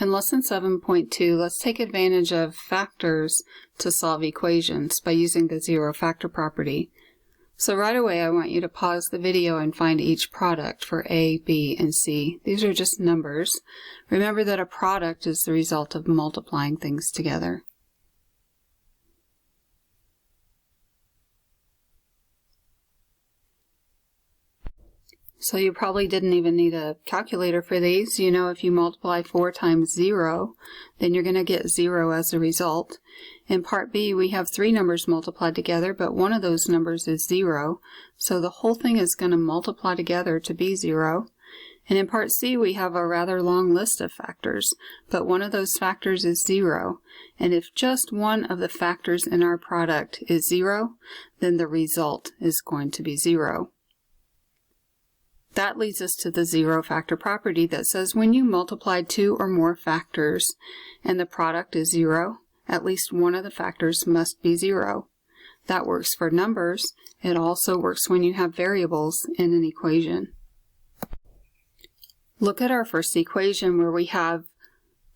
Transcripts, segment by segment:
In Lesson 7.2, let's take advantage of factors to solve equations by using the zero factor property. So right away I want you to pause the video and find each product for A, B, and C. These are just numbers. Remember that a product is the result of multiplying things together. So you probably didn't even need a calculator for these. You know, if you multiply 4 times 0, then you're going to get 0 as a result. In part B, we have 3 numbers multiplied together, but one of those numbers is 0. So the whole thing is going to multiply together to be 0. And in part C, we have a rather long list of factors, but one of those factors is 0. And if just one of the factors in our product is 0, then the result is going to be 0. That leads us to the zero factor property that says when you multiply 2 or more factors and the product is 0, at least one of the factors must be 0. That works for numbers. It also works when you have variables in an equation. Look at our first equation where we have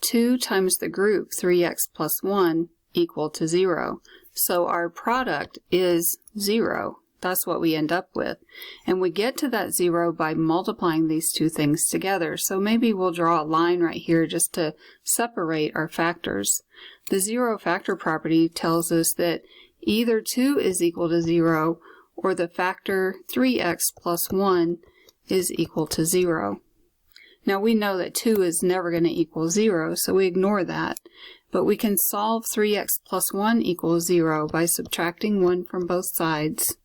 2 times the group 3x plus 1 equal to 0. So our product is 0. That's what we end up with. And we get to that 0 by multiplying these two things together. So maybe we'll draw a line right here just to separate our factors. The zero factor property tells us that either 2 is equal to 0 or the factor 3x plus 1 is equal to 0. Now we know that 2 is never going to equal 0, so we ignore that. But we can solve 3x plus 1 equals 0 by subtracting 1 from both sides,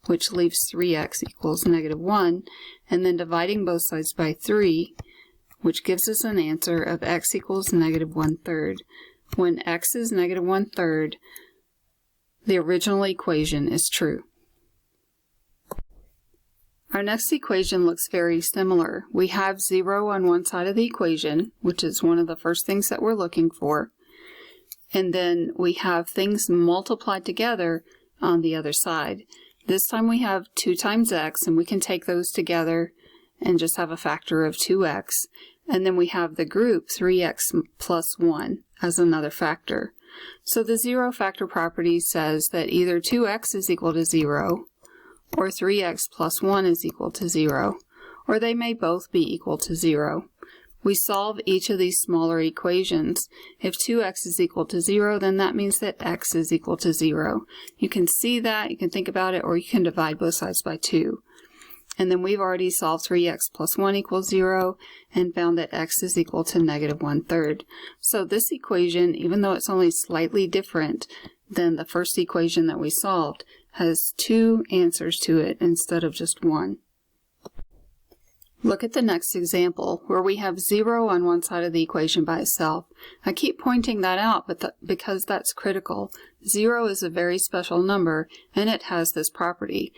which leaves 3x equals negative 1, and then dividing both sides by 3, which gives us an answer of x equals negative 1/3. When x is negative 1/3, the original equation is true. Our next equation looks very similar. We have 0 on one side of the equation, which is one of the first things that we're looking for, and then we have things multiplied together on the other side. This time we have 2 times x, and we can take those together and just have a factor of 2x. And then we have the group 3x plus 1 as another factor. So the zero factor property says that either 2x is equal to 0, or 3x plus 1 is equal to 0, or they may both be equal to 0. We solve each of these smaller equations. If 2x is equal to 0, then that means that x is equal to 0. You can see that, you can think about it, or you can divide both sides by 2. And then we've already solved 3x plus 1 equals 0 and found that x is equal to negative 1/3. So this equation, even though it's only slightly different than the first equation that we solved, has 2 answers to it instead of just 1. Look at the next example where we have 0 on one side of the equation by itself. I keep pointing that out because that's critical. 0 is a very special number and it has this property.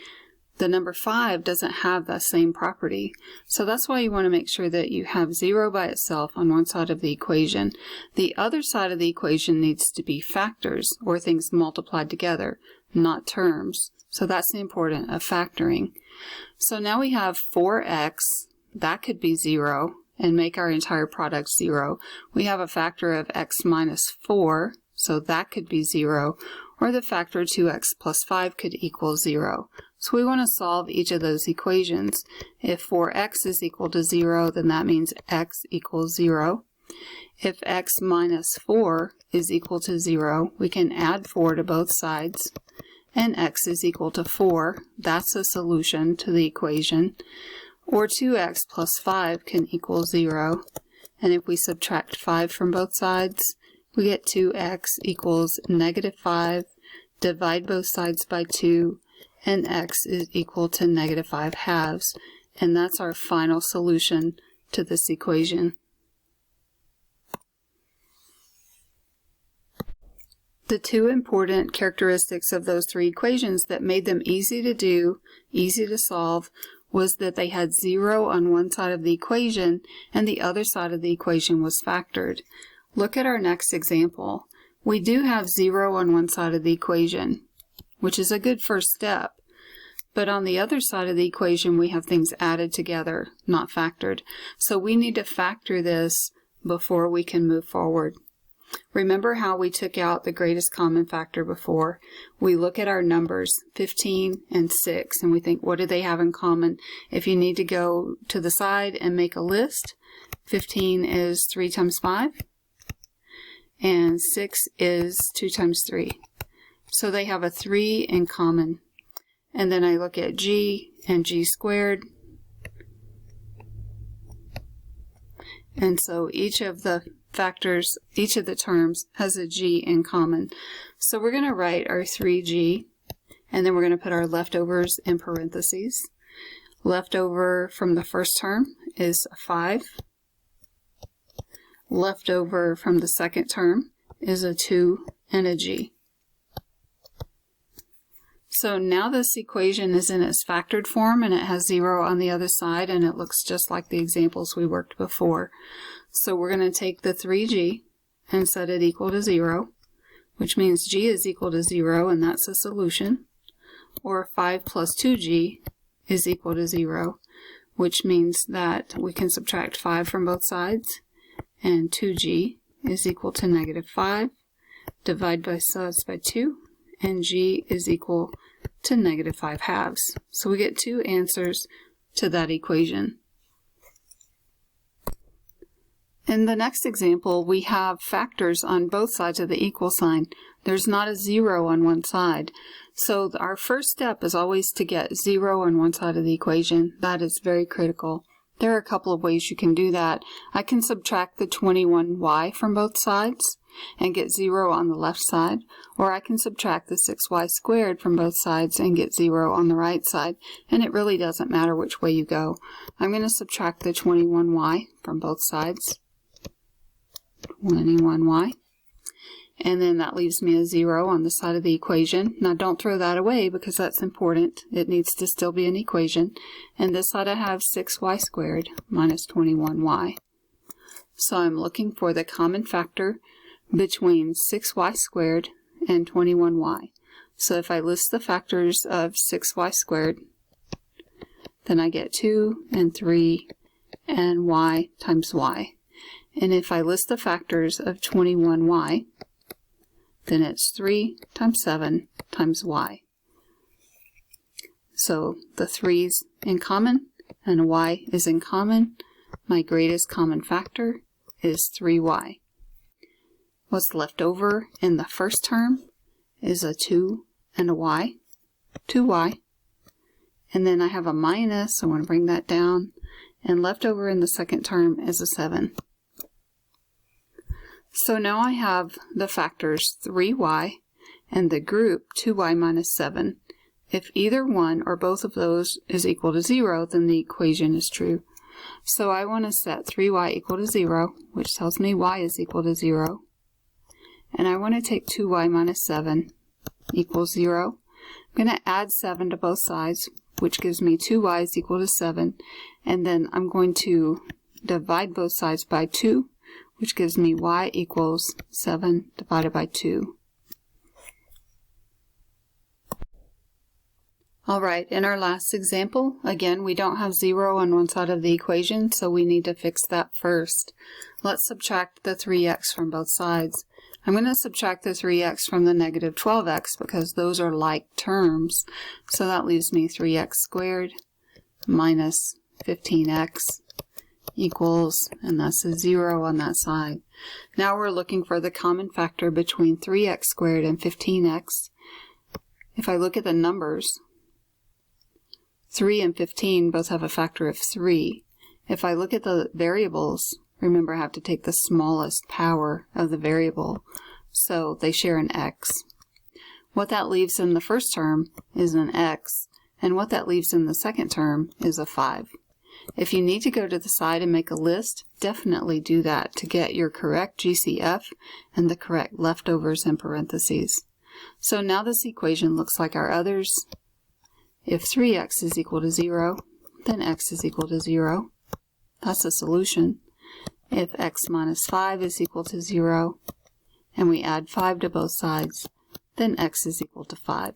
The number 5 doesn't have that same property. So that's why you want to make sure that you have 0 by itself on one side of the equation. The other side of the equation needs to be factors or things multiplied together, not terms. So that's the importance of factoring. So now we have 4x. That could be 0 and make our entire product 0. We have a factor of x minus 4, so that could be 0, or the factor 2x plus 5 could equal 0. So we want to solve each of those equations. If 4x is equal to 0, then that means x equals 0. If x minus 4 is equal to 0, we can add 4 to both sides, and x is equal to 4. That's a solution to the equation. Or 2x plus 5 can equal 0. And if we subtract 5 from both sides, we get 2x equals negative 5, divide both sides by 2, and x is equal to negative 5/2. And that's our final solution to this equation. The 2 important characteristics of those 3 equations that made them easy to do, easy to solve, was that they had 0 on one side of the equation and the other side of the equation was factored. Look at our next example. We do have 0 on one side of the equation, which is a good first step. But on the other side of the equation, we have things added together, not factored. So we need to factor this before we can move forward. Remember how we took out the greatest common factor before? We look at our numbers 15 and 6 and we think, what do they have in common? If you need to go to the side and make a list, 15 is 3 times 5 and 6 is 2 times 3. So they have a 3 in common. And then I look at g and g squared. And so each of the factors, each of the terms has a g in common. So we're going to write our 3g, and then we're going to put our leftovers in parentheses. Leftover from the first term is 5. Leftover from the second term is a 2 and a g. So now this equation is in its factored form and it has 0 on the other side and it looks just like the examples we worked before. So we're going to take the 3g and set it equal to 0, which means g is equal to 0 and that's a solution. Or 5 plus 2g is equal to 0, which means that we can subtract 5 from both sides and 2g is equal to negative 5. Divide both sides by 2 and g is equal to negative 5 halves. So we get 2 answers to that equation. In the next example, we have factors on both sides of the equal sign. There's not a 0 on one side. So our first step is always to get 0 on one side of the equation. That is very critical. There are a couple of ways you can do that. I can subtract the 21y from both sides and get 0 on the left side, or I can subtract the 6y squared from both sides and get 0 on the right side, and it really doesn't matter which way you go. I'm going to subtract the 21y from both sides, 21y, and then that leaves me a 0 on the side of the equation. Now don't throw that away because that's important. It needs to still be an equation. And this side I have 6y squared minus 21y. So I'm looking for the common factor between 6y squared and 21y. So if I list the factors of 6y squared, then I get 2 and 3 and y times y. And if I list the factors of 21y, then it's 3 times 7 times y. So the 3's in common and a y is in common. My greatest common factor is 3y. What's left over in the first term is a 2 and a y, 2y. And then I have a minus, I want to bring that down. And left over in the second term is a 7. So now I have the factors 3y and the group 2y minus 7. If either one or both of those is equal to 0, then the equation is true. So I want to set 3y equal to 0, which tells me y is equal to 0. And I want to take 2y minus 7 equals 0. I'm going to add 7 to both sides, which gives me 2y is equal to 7. And then I'm going to divide both sides by 2, which gives me y equals 7 divided by 2. Alright, in our last example, again, we don't have 0 on one side of the equation, so we need to fix that first. Let's subtract the 3x from both sides. I'm going to subtract the 3x from the negative 12x because those are like terms. So that leaves me 3x squared minus 15x equals, and that's a 0 on that side. Now we're looking for the common factor between 3x squared and 15x. If I look at the numbers, 3 and 15 both have a factor of 3. If I look at the variables, remember I have to take the smallest power of the variable, so they share an x. What that leaves in the first term is an x, and what that leaves in the second term is a 5. If you need to go to the side and make a list, definitely do that to get your correct GCF and the correct leftovers in parentheses. So now this equation looks like our others. If 3x is equal to 0, then x is equal to 0. That's a solution. If x minus 5 is equal to 0, and we add 5 to both sides, then x is equal to 5.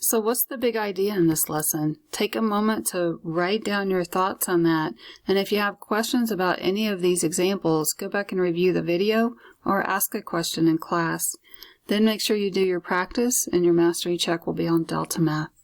So what's the big idea in this lesson? Take a moment to write down your thoughts on that, and if you have questions about any of these examples, go back and review the video or ask a question in class. Then make sure you do your practice, and your mastery check will be on Delta Math.